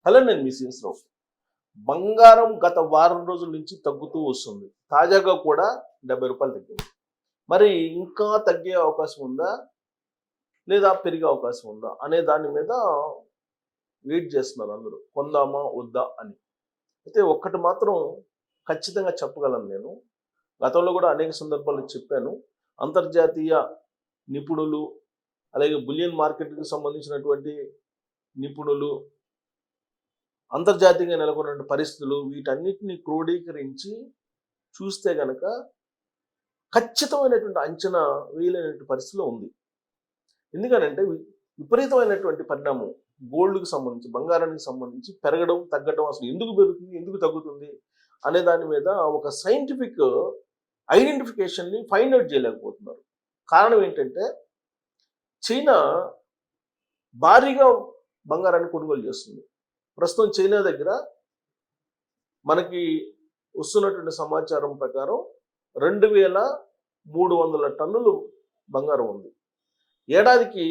Hello, నేను మీ రావు. బంగారం గత వారం రోజుల నుంచి తగ్గుతూ వస్తుంది. తాజాగా కూడా రూ. 70 తగ్గింది. మరి ఇంకా తగ్గే అవకాశం ఉందా, లేదా పెరిగే అవకాశం ఉందా అనే దాని మీద వెయిట్ చేస్తున్నారు అందరూ. కొందామా వద్దా అని. అయితే ఒక్కటి మాత్రం ఖచ్చితంగా చెప్పగలను నేను. గతంలో కూడా అనేక సందర్భాల్లో చెప్పాను. అంతర్జాతీయ నిపుణులు, అలాగే బులియన్ మార్కెట్కి సంబంధించినటువంటి నిపుణులు, అంతర్జాతీయంగా నెలకొన్న పరిస్థితులు, వీటన్నిటిని క్రోడీకరించి చూస్తే గనక ఖచ్చితమైనటువంటి అంచనా వేయలేనటువంటి పరిస్థితిలో ఉంది. ఎందుకనంటే విపరీతమైనటువంటి పరిణామం గోల్డ్కి సంబంధించి, బంగారానికి సంబంధించి పెరగడం తగ్గడం, అసలు ఎందుకు పెరుగుతుంది, ఎందుకు తగ్గుతుంది అనే దాని మీద ఒక సైంటిఫిక్ ఐడెంటిఫికేషన్ని ఫైండ్ అవుట్ చేయలేకపోతున్నారు. కారణం ఏంటంటే చైనా భారీగా బంగారాన్ని కొనుగోలు చేస్తుంది. ప్రస్తుతం చైనా దగ్గర మనకి వస్తున్నటువంటి సమాచారం ప్రకారం 2300 టన్నులు బంగారం ఉంది. ఏడాదికి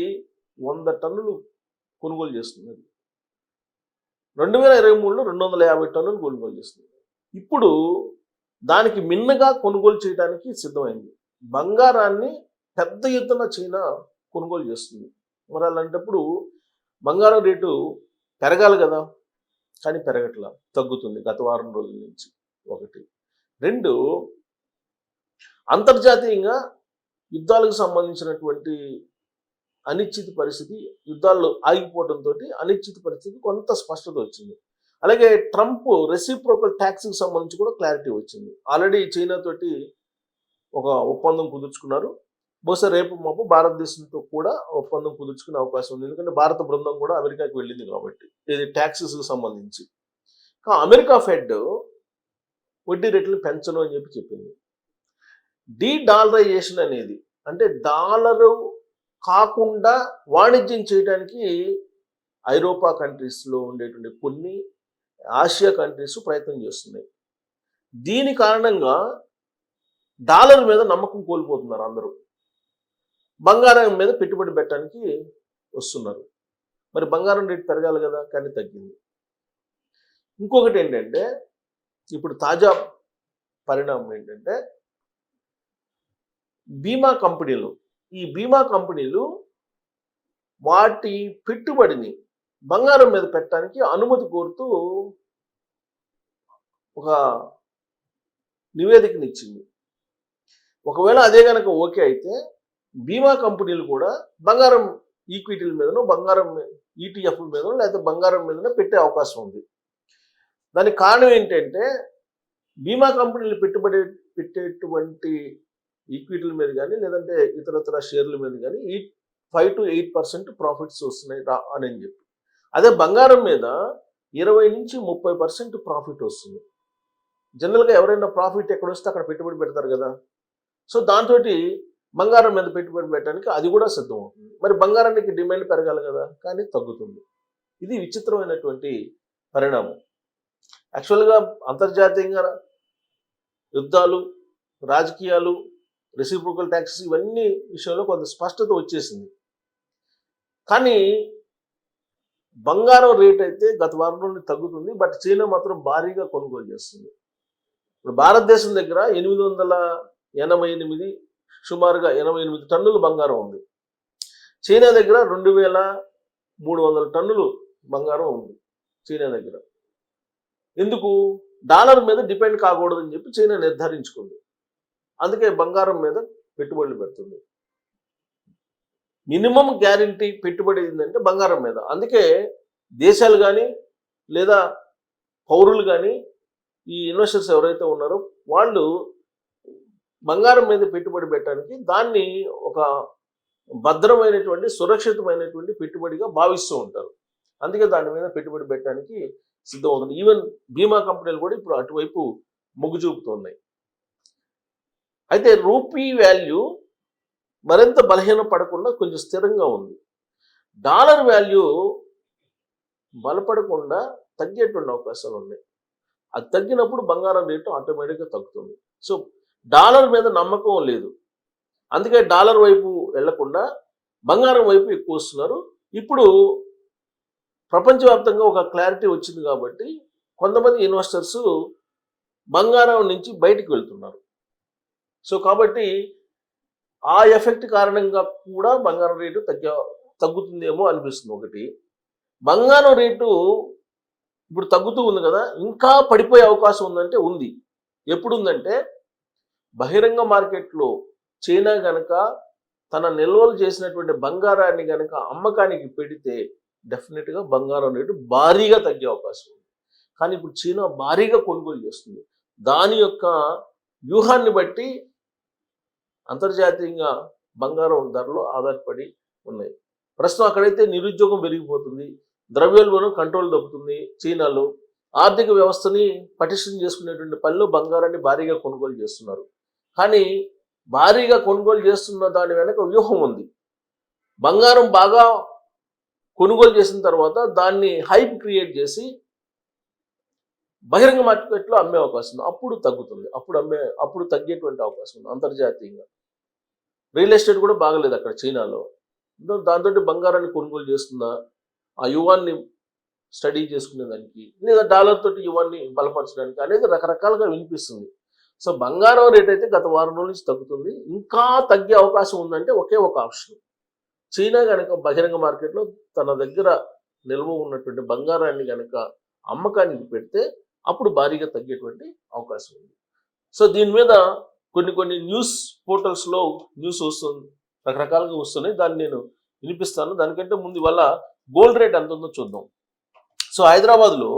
100 టన్నులు కొనుగోలు చేస్తుంది. 2023లో 250 టన్నులు కొనుగోలు చేస్తుంది. ఇప్పుడు దానికి మిన్నగా కొనుగోలు చేయడానికి సిద్ధమైంది. బంగారాన్ని పెద్ద ఎత్తున చైనా కొనుగోలు చేస్తుంది. మరి అలాంటప్పుడు బంగారం రేటు పెరగాలి కదా, కానీ పెరగట్లా, తగ్గుతుంది గత వారం రోజుల నుంచి. ఒకటి. రెండు, అంతర్జాతీయంగా యుద్ధాలకు సంబంధించినటువంటి అనిశ్చిత పరిస్థితి, యుద్ధాలు ఆగిపోవడంతో అనిశ్చిత పరిస్థితి కొంత స్పష్టత వచ్చింది. అలాగే ట్రంప్ రెసిప్రోకల్ ట్యాక్స్కి సంబంధించి కూడా క్లారిటీ వచ్చింది. ఆల్రెడీ చైనా తోటి ఒక ఒప్పందం కుదుర్చుకున్నారు. బహుశా రేపు మాపు భారతదేశంతో కూడా ఒప్పందం కుదుర్చుకునే అవకాశం ఉంది. ఎందుకంటే భారత బృందం కూడా అమెరికాకి వెళ్ళింది కాబట్టి, ఇది ట్యాక్సెస్కి సంబంధించి. అమెరికా ఫెడ్ వడ్డీ రేట్లను పెంచను అని చెప్పింది. డీడాలరైజేషన్ అనేది, అంటే డాలరు కాకుండా వాణిజ్యం చేయడానికి ఐరోపా కంట్రీస్లో ఉండేటువంటి కొన్ని ఆసియా కంట్రీస్ ప్రయత్నం చేస్తున్నాయి. దీని కారణంగా డాలర్ మీద నమ్మకం కోల్పోతున్నారు అందరూ. బంగారం మీద పెట్టుబడి పెట్టడానికి వస్తున్నారు. మరి బంగారం రేటు పెరగాలి కదా, కానీ తగ్గింది. ఇంకొకటి ఏంటంటే, ఇప్పుడు తాజా పరిణామం ఏంటంటే, బీమా కంపెనీలు, ఈ బీమా కంపెనీలు వాటి పెట్టుబడిని బంగారం మీద పెట్టడానికి అనుమతి కోరుతూ ఒక నివేదికనిచ్చింది. ఒకవేళ అదే కనుక ఓకే అయితే బీమా కంపెనీలు కూడా బంగారం ఈక్విటీల మీదనో, బంగారం ఈటీఎఫ్ల మీదనో, లేకపోతే బంగారం మీదనో పెట్టే అవకాశం ఉంది. దానికి కారణం ఏంటంటే, బీమా కంపెనీలు పెట్టుబడి పెట్టేటువంటి ఈక్విటీల మీద కానీ, లేదంటే ఇతరతర షేర్ల మీద కానీ 5 to 8% ప్రాఫిట్స్ వస్తున్నాయి అని చెప్పి. అదే బంగారం మీద 20 నుంచి 30% ప్రాఫిట్ వస్తుంది. జనరల్గా ఎవరైనా ప్రాఫిట్ ఎక్కడ వస్తే అక్కడ పెట్టుబడి పెడతారు కదా. సో దాంతో బంగారం మీద పెట్టుబడి పెట్టడానికి అది కూడా సిద్ధం అవుతుంది. మరి బంగారానికి డిమాండ్ పెరగాలి కదా, కానీ తగ్గుతుంది. ఇది విచిత్రమైనటువంటి పరిణామం. యాక్చువల్గా అంతర్జాతీయంగా యుద్ధాలు, రాజకీయాలు, రెసిప్రోకల్ ట్యాక్సెస్, ఇవన్నీ విషయంలో కొంత స్పష్టత వచ్చేసింది. కానీ బంగారం రేట్ అయితే గత వారం నుండి తగ్గుతుంది. బట్ చైనా మాత్రం భారీగా కొనుగోలు చేస్తుంది. ఇప్పుడు భారతదేశం దగ్గర 888, సుమారుగా 88 టన్నులు బంగారం ఉంది. చైనా దగ్గర 2300 టన్నులు బంగారం ఉంది చైనా దగ్గర. ఎందుకు? డాలర్ మీద డిపెండ్ కాకూడదని చెప్పి చైనా నిర్ధారించుకుంది. అందుకే బంగారం మీద పెట్టుబడులు పెడుతుంది. మినిమం గ్యారంటీ పెట్టుబడి ఏంటంటే బంగారం మీద. అందుకే దేశాలు కానీ, లేదా పౌరులు కానీ, ఈ ఇన్వెస్టర్స్ ఎవరైతే ఉన్నారో వాళ్ళు బంగారం మీద పెట్టుబడి పెట్టడానికి దాన్ని ఒక భద్రమైనటువంటి, సురక్షితమైనటువంటి పెట్టుబడిగా భావిస్తూ ఉంటారు. అందుకే దాని మీద పెట్టుబడి పెట్టడానికి సిద్ధమవుతుంది. ఈవెన్ బీమా కంపెనీలు కూడా ఇప్పుడు అటువైపు మొగ్గు చూపుతున్నాయి. అయితే రూపీ వాల్యూ మరింత బలహీన పడకుండా కొంచెం స్థిరంగా ఉంది. డాలర్ వాల్యూ బలపడకుండా తగ్గేటువంటి అవకాశాలు ఉన్నాయి. అది తగ్గినప్పుడు బంగారం రేటు ఆటోమేటిక్గా తగ్గుతుంది. సో డాలర్ మీద నమ్మకం లేదు. అందుకే డాలర్ వైపు వెళ్లకుండా బంగారం వైపు ఎక్కువ వస్తున్నారు. ఇప్పుడు ప్రపంచవ్యాప్తంగా ఒక క్లారిటీ వచ్చింది కాబట్టి కొంతమంది ఇన్వెస్టర్స్ బంగారం నుంచి బయటికి వెళ్తున్నారు. సో కాబట్టి ఆ ఎఫెక్ట్ కారణంగా కూడా బంగారం రేటు తగ్గుతుందేమో అనిపిస్తుంది. ఒకటి, బంగారం రేటు ఇప్పుడు తగ్గుతూ ఉంది కదా, ఇంకా పడిపోయే అవకాశం ఉందంటే ఉంది. ఎప్పుడుందంటే బహిరంగ మార్కెట్లో చైనా గనక తన నిల్వలు చేసినటువంటి బంగారాన్ని గనక అమ్మకానికి పెడితే డెఫినెట్గా బంగారం రేటు భారీగా తగ్గే అవకాశం ఉంది. కానీ ఇప్పుడు చైనా భారీగా కొనుగోలు చేస్తుంది. దాని యొక్క వ్యూహాన్ని బట్టి అంతర్జాతీయంగా బంగారం ధరలు ఆధారపడి ఉన్నాయి. ప్రస్తుతం అక్కడైతే నిరుద్యోగం పెరిగిపోతుంది, ద్రవ్యోల్బణం కంట్రోల్ తప్పుతుంది. చైనాలో ఆర్థిక వ్యవస్థని పటిష్టం చేసుకునేటువంటి పనిలో బంగారాన్ని భారీగా కొనుగోలు చేస్తున్నారు. కానీ భారీగా కొనుగోలు చేస్తున్న దాని వెనక వ్యూహం ఉంది. బంగారం బాగా కొనుగోలు చేసిన తర్వాత దాన్ని హైప్ క్రియేట్ చేసి బహిరంగ మార్కెట్లో అమ్మే అవకాశం ఉంది. అప్పుడు తగ్గుతుంది, అప్పుడు తగ్గేటువంటి అవకాశం ఉంది. అంతర్జాతీయంగా రియల్ ఎస్టేట్ కూడా బాగలేదు అక్కడ చైనాలో. దాంతో బంగారాన్ని కొనుగోలు చేస్తుందా, ఆ యువాన్ని స్టడీ చేసుకునేదానికి, లేదా డాలర్ తోటి యువాన్ని బలపరచడానికి అనేది రకరకాలుగా వినిపిస్తుంది. సో బంగారం రేట్ అయితే గత వారం రోజుల నుంచి తగ్గుతుంది. ఇంకా తగ్గే అవకాశం ఉందంటే ఒకే ఒక ఆప్షన్, చైనా కనుక బహిరంగ మార్కెట్లో తన దగ్గర నిల్వ ఉన్నటువంటి బంగారాన్ని కనుక అమ్మకానికి పెడితే అప్పుడు భారీగా తగ్గేటువంటి అవకాశం ఉంది. సో దీని మీద కొన్ని న్యూస్ పోర్టల్స్లో న్యూస్ వస్తుంది, రకరకాలుగా వస్తున్నాయి. దాన్ని నేను వినిపిస్తాను. దానికంటే ముందు వల్ల గోల్డ్ రేట్ ఎంత ఉందో చూద్దాం. సో హైదరాబాద్లో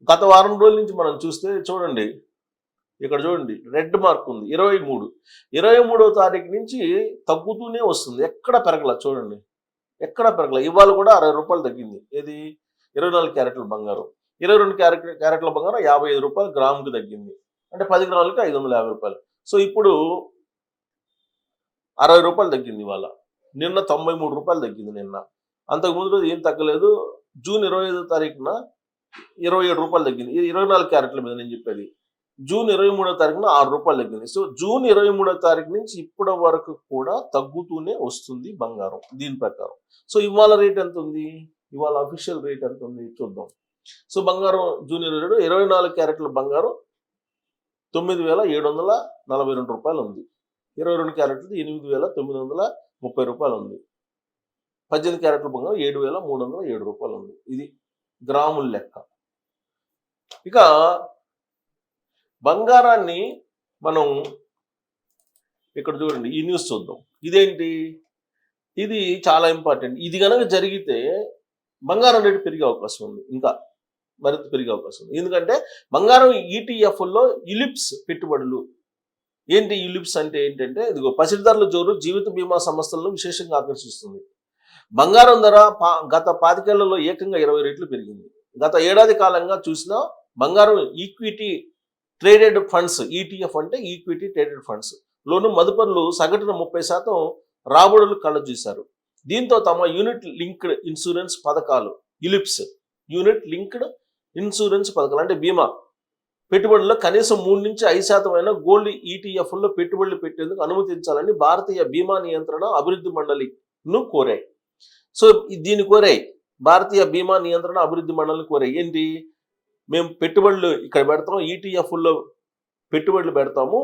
గత వారం రోజుల నుంచి మనం చూస్తే చూడండి, ఇక్కడ చూడండి రెడ్ మార్క్ ఉంది. 23వ తారీఖు నుంచి తగ్గుతూనే వస్తుంది, ఎక్కడ పెరగల. చూడండి ఎక్కడ పెరగల. ఇవాళ కూడా 60 రూపాయలు తగ్గింది. ఏది 24 క్యారెట్ల బంగారం, 22 క్యారెట్ల బంగారం 55 రూపాయలు గ్రాముకి తగ్గింది. అంటే 10 గ్రాములకి 550 రూపాయలు. సో ఇప్పుడు 60 రూపాయలు తగ్గింది ఇవాళ. నిన్న 93 రూపాయలు తగ్గింది నిన్న. అంతకుముందు రోజు ఏం తగ్గలేదు. జూన్ 25వ తారీఖున 27 రూపాయలు తగ్గింది. ఇది 24 క్యారెట్ల మీద నేను చెప్పేది. జూన్ 23వ తారీఖున 6 రూపాయలు తగ్గింది. సో జూన్ 23వ తారీఖు నుంచి ఇప్పటి వరకు కూడా తగ్గుతూనే వస్తుంది బంగారం దీని ప్రకారం. సో ఇవాళ రేట్ ఎంత ఉంది, ఇవాళ అఫీషియల్ రేట్ ఎంత ఉంది చూద్దాం. సో బంగారం జూన్ 24 క్యారెట్ల బంగారం 9,742 రూపాయలు ఉంది. 22 క్యారెట్లు 8,930 రూపాయలు ఉంది. 18 క్యారెట్ల బంగారం 7,307 రూపాయలు ఉంది. ఇది గ్రాముల లెక్క. ఇక బంగారాన్ని మనం ఇక్కడ చూడండి, ఈ న్యూస్ చూద్దాం. ఇదేంటి, ఇది చాలా ఇంపార్టెంట్. ఇది కనుక జరిగితే బంగారం రేటు పెరిగే అవకాశం ఉంది, ఇంకా మరింత పెరిగే అవకాశం ఉంది. ఎందుకంటే బంగారం ఈటీఎఫ్లో యులిప్స్ పెట్టుబడులు. ఏంటి యులిప్స్ అంటే ఏంటంటే, ఇదిగో పసిడిదారుల జోరు జీవిత బీమా సంస్థలను విశేషంగా ఆకర్షిస్తుంది. బంగారం ధర గత 5 ఏళ్లలో ఏకంగా 20 రెట్లు పెరిగింది. గత ఏడాది కాలంగా చూసిన బంగారం ఈక్విటీ ట్రేడెడ్ ఫండ్స్, ఈటీఎఫ్ అంటే ఈక్విటీ ట్రేడెడ్ ఫండ్స్ లోను మదుపరులు సగటున 30% రాబడులు కళ్ళజూశారు. దీంతో తమ యూనిట్ లింక్డ్ ఇన్సూరెన్స్ పథకాలు, యులిప్స్ యూనిట్ లింక్డ్ ఇన్సూరెన్స్ పథకాలు అంటే బీమా పెట్టుబడుల్లో కనీసం 3 నుంచి 5% అయిన గోల్డ్ ఈటీఎఫ్లో పెట్టుబడులు పెట్టేందుకు అనుమతించాలని భారతీయ బీమా నియంత్రణ అభివృద్ధి మండలిను కోరాయి. సో దీన్ని కోరాయి, భారతీయ బీమా నియంత్రణ అభివృద్ధి మండలిని కోరాయి. ఏంటి, మేము పెట్టుబడులు ఇక్కడ పెడతాం, ఈటీఎఫ్లో పెట్టుబడులు పెడతాము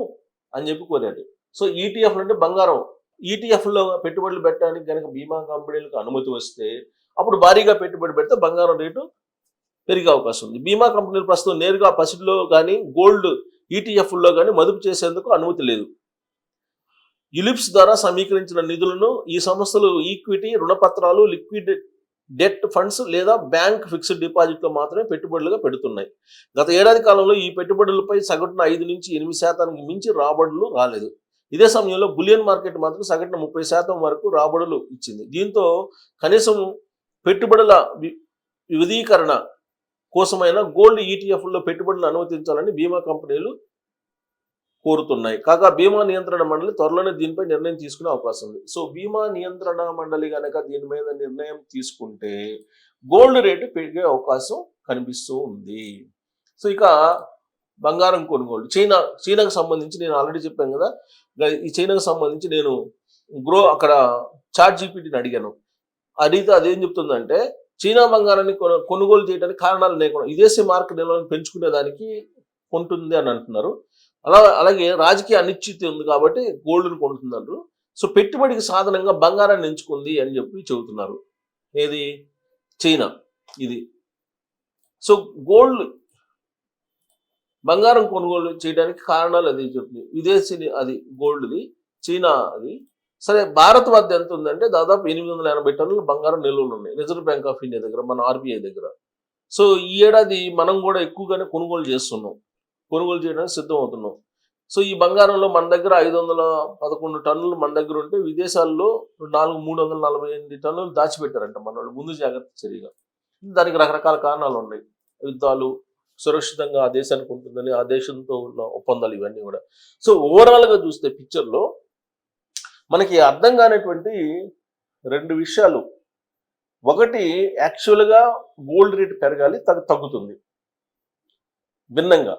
అని చెప్పి కోరాడు. సో ఈటీఎఫ్ అంటే బంగారం, ఈటీఎఫ్లో పెట్టుబడులు పెట్టడానికి కనుక బీమా కంపెనీలకు అనుమతి వస్తే అప్పుడు భారీగా పెట్టుబడి పెడితే బంగారం రేటు పెరిగే అవకాశం ఉంది. బీమా కంపెనీలు ప్రస్తుతం నేరుగా పసిడిలో కానీ గోల్డ్ ఈటీఎఫ్లో కానీ మదుపు చేసేందుకు అనుమతి లేదు. యులిప్స్ ద్వారా సమీకరించిన నిధులను ఈ సంస్థలు ఈక్విటీ, రుణపత్రాలు, లిక్విడ్ డెట్ ఫండ్స్ లేదా బ్యాంక్ ఫిక్స్డ్ డిపాజిట్లో మాత్రమే పెట్టుబడులుగా పెడుతున్నాయి. గత ఏడాది కాలంలో ఈ పెట్టుబడులపై సగటున 5 నుంచి 8% మించి రాబడులు రాలేదు. ఇదే సమయంలో బులియన్ మార్కెట్ మాత్రం సగటున 30% వరకు రాబడులు ఇచ్చింది. దీంతో కనీసం పెట్టుబడుల వివిధీకరణ కోసమైన గోల్డ్ ఈటీఎఫ్లో పెట్టుబడులు అనుమతించాలని బీమా కంపెనీలు కోరుతున్నాయి. కాగా బీమా నియంత్రణ మండలి త్వరలోనే దీనిపై నిర్ణయం తీసుకునే అవకాశం ఉంది. సో బీమా నియంత్రణ మండలి కనుక దీని మీద నిర్ణయం తీసుకుంటే గోల్డ్ రేటు పెరిగే అవకాశం కనిపిస్తూ ఉంది. సో ఇక బంగారం కొనుగోలు, చైనాకు సంబంధించి నేను ఆల్రెడీ చెప్పాను కదా, ఈ చైనాకు సంబంధించి నేను అక్కడ చాట్ జీపీటీని అడిగాను. అడిగితే అదేం చెప్తుందంటే, చైనా బంగారాన్ని కొనుగోలు చేయడానికి కారణాలు లేకుండా విదేశీ మార్కెట్ నిల్వలను పెంచుకునేదానికి కొంటుంది అని అంటున్నారు. అలాగే రాజకీయ అనిశ్చితి ఉంది కాబట్టి గోల్డ్ను కొంటున్నారు. సో పెట్టుబడికి సాధనంగా బంగారాన్ని ఎంచుకుంది అని చెప్పి చెబుతున్నారు. ఏది? చైనా. ఇది సో గోల్డ్ బంగారం కొనుగోలు చేయడానికి కారణాలు అది చెప్తుంది. విదేశీ అది గోల్డ్ది, చైనా అది. సరే, భారత్ వద్ద ఎంత ఉందంటే దాదాపు 880 టన్నుల బంగారం నిల్వలు ఉన్నాయి రిజర్వ్ బ్యాంక్ ఆఫ్ ఇండియా దగ్గర, మన ఆర్బీఐ దగ్గర. సో ఈ ఏడాది మనం కూడా ఎక్కువగానే కొనుగోలు చేస్తున్నాం, కొనుగోలు చేయడానికి సిద్ధం అవుతున్నాం. సో ఈ బంగారంలో మన దగ్గర 511 టన్నులు మన దగ్గర ఉంటే విదేశాల్లో 348 టన్నులు దాచిపెట్టారంట మన వాళ్ళు, ముందు జాగ్రత్త చర్యగా. దానికి రకరకాల కారణాలు ఉన్నాయి. యుద్ధాలు, సురక్షితంగా ఆ దేశానికి ఉంటుందని, ఆ దేశంతో ఉన్న ఒప్పందాలు, ఇవన్నీ కూడా. సో ఓవరాల్గా చూస్తే పిక్చర్లో మనకి అర్థం కానటువంటి 2 విషయాలు. ఒకటి, యాక్చువల్గా గోల్డ్ రేట్ పెరగాలి, తగ్గుతుంది. భిన్నంగా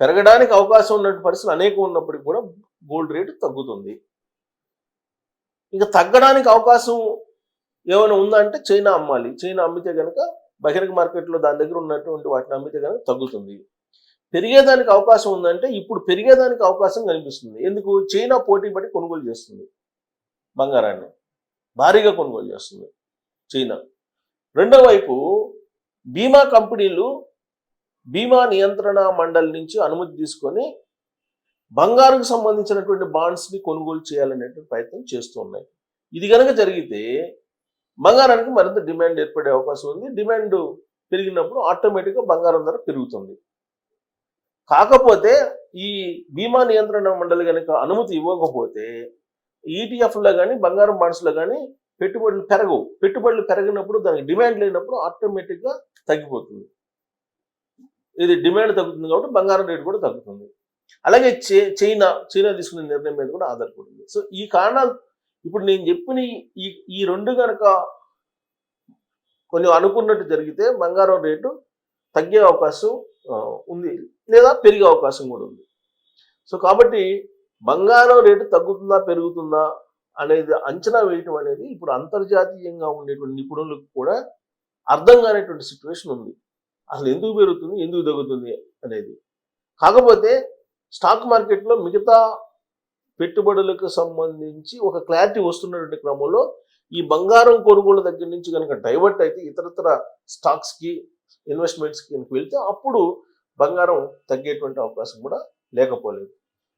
పెరగడానికి అవకాశం ఉన్నటువంటి పరిస్థితులు అనేకం ఉన్నప్పటికీ కూడా గోల్డ్ రేటు తగ్గుతుంది. ఇక తగ్గడానికి అవకాశం ఏమైనా ఉందా అంటే చైనా అమ్మాలి. చైనా అమ్మితే కనుక బహిరంగ మార్కెట్లో దాని దగ్గర ఉన్నటువంటి వాటిని అమ్మితే కనుక తగ్గుతుంది. పెరిగేదానికి అవకాశం ఉందంటే ఇప్పుడు పెరిగేదానికి అవకాశం కనిపిస్తుంది. ఎందుకు? చైనా పోటీ పడి కొనుగోలు చేస్తుంది, బంగారాన్ని భారీగా కొనుగోలు చేస్తుంది చైనా. రెండో వైపు బీమా కంపెనీలు బీమా నియంత్రణ మండలి నుంచి అనుమతి తీసుకొని బంగారుకు సంబంధించినటువంటి బాండ్స్ని కొనుగోలు చేయాలనేటువంటి ప్రయత్నం చేస్తూ ఉన్నాయి. ఇది కనుక జరిగితే బంగారానికి మరింత డిమాండ్ ఏర్పడే అవకాశం ఉంది. డిమాండ్ పెరిగినప్పుడు ఆటోమేటిక్గా బంగారం ధర పెరుగుతుంది. కాకపోతే ఈ బీమా నియంత్రణ మండలి కనుక అనుమతి ఇవ్వకపోతే ఈటీఎఫ్లో కానీ బంగారం బాండ్స్లో కానీ పెట్టుబడులు పెరగవు. పెట్టుబడులు పెరిగినప్పుడు దానికి డిమాండ్ లేనప్పుడు ఆటోమేటిక్గా తగ్గిపోతుంది. ఇది డిమాండ్ తగ్గుతుంది కాబట్టి బంగారం రేటు కూడా తగ్గుతుంది. అలాగే చైనా తీసుకునే నిర్ణయం మీద కూడా ఆధారపడింది. సో ఈ కారణాలు ఇప్పుడు నేను చెప్పిన ఈ 2 కనుక కొన్ని అనుకున్నట్టు జరిగితే బంగారం రేటు తగ్గే అవకాశం ఉంది, లేదా పెరిగే అవకాశం కూడా ఉంది. సో కాబట్టి బంగారం రేటు తగ్గుతుందా పెరుగుతుందా అనేది అంచనా వేయటం అనేది ఇప్పుడు అంతర్జాతీయంగా ఉండేటువంటి నిపుణులకు కూడా అర్థం కానిటువంటి సిచ్యువేషన్ ఉంది. అసలు ఎందుకు పెరుగుతుంది, ఎందుకు తగ్గుతుంది అనేది. కాకపోతే స్టాక్ మార్కెట్లో మిగతా పెట్టుబడులకు సంబంధించి ఒక క్లారిటీ వస్తున్నటువంటి క్రమంలో ఈ బంగారం కొనుగోలు దగ్గర నుంచి కనుక డైవర్ట్ అయితే ఇతరత్ర స్టాక్స్కి, ఇన్వెస్ట్మెంట్స్కి కనుక వెళ్తే అప్పుడు బంగారం తగ్గేటువంటి అవకాశం కూడా లేకపోలేదు.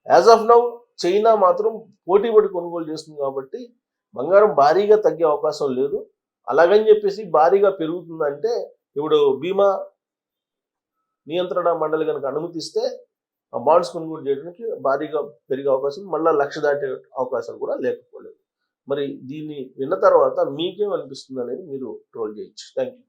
యాజ్ ఆఫ్ నౌ చైనా మాత్రం పోటీపడి కొనుగోలు చేస్తుంది కాబట్టి బంగారం భారీగా తగ్గే అవకాశం లేదు. అలాగని చెప్పేసి భారీగా పెరుగుతుందంటే ఇప్పుడు బీమా నియంత్రణ మండలి కనుక అనుమతిస్తే ఆ బాండ్స్ కొనుగోలు చేయడానికి భారీగా పెరిగే అవకాశం, మళ్ళీ 1,00,000 దాటే అవకాశాలు కూడా లేకపోలేదు. మరి దీన్ని విన్న తర్వాత మీకేం అనిపిస్తుంది అనేది మీరు ట్రోల్ చేయొచ్చు. Thank you.